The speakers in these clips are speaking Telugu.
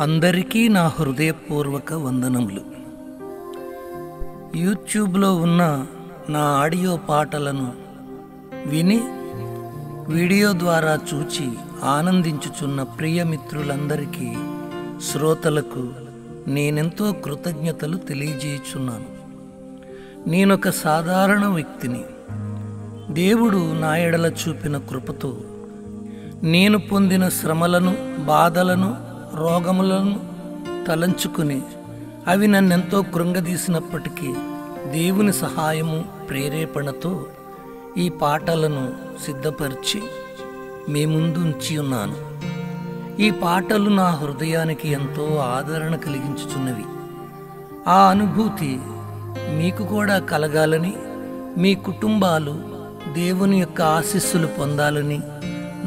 అందరికీ నా హృదయపూర్వక వందనములు. యూట్యూబ్లో ఉన్న నా ఆడియో పాటలను విని వీడియో ద్వారా చూచి ఆనందించుచున్న ప్రియమిత్రులందరికీ, శ్రోతలకు నేనెంతో కృతజ్ఞతలు తెలియజేయుచున్నాను. నేనొక సాధారణ వ్యక్తిని. దేవుడు నా ఎడల చూపిన కృపతో నేను పొందిన శ్రమలను, బాధలను, రోగములను తలంచుకుని అవి నన్నెంతో కృంగదీసినప్పటికీ దేవుని సహాయము, ప్రేరేపణతో ఈ పాటలను సిద్ధపరిచి మీ ముందు ఉంచి ఉన్నాను. ఈ పాటలు నా హృదయానికి ఎంతో ఆదరణ కలిగించుచున్నవి. ఆ అనుభూతి మీకు కూడా కలగాలని, మీ కుటుంబాలు దేవుని యొక్క ఆశీస్సులు పొందాలని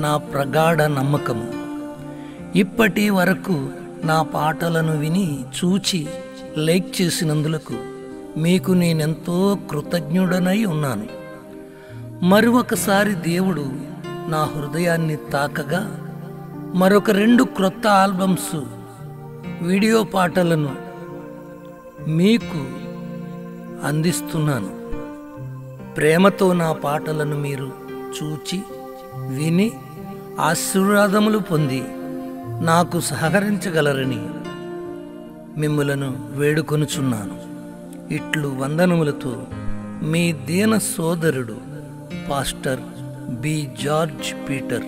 నా ప్రగాఢ నమ్మకము. ఇప్పటి వరకు నా పాటలను విని చూచి లైక్ చేసినందులకు మీకు నేనెంతో కృతజ్ఞుడనై ఉన్నాను. మరొకసారి దేవుడు నా హృదయాన్ని తాకగా మరొక 2 క్రొత్త ఆల్బమ్స్ వీడియో పాటలను మీకు అందిస్తున్నాను. ప్రేమతో నా పాటలను మీరు చూచి విని ఆశీర్వాదములు పొంది నాకు సహకరించగలరని మిమ్ములను వేడుకొనుచున్నాను. ఇట్లు వందనములతో మీ దీన సోదరుడు పాస్టర్ బి. George Peter.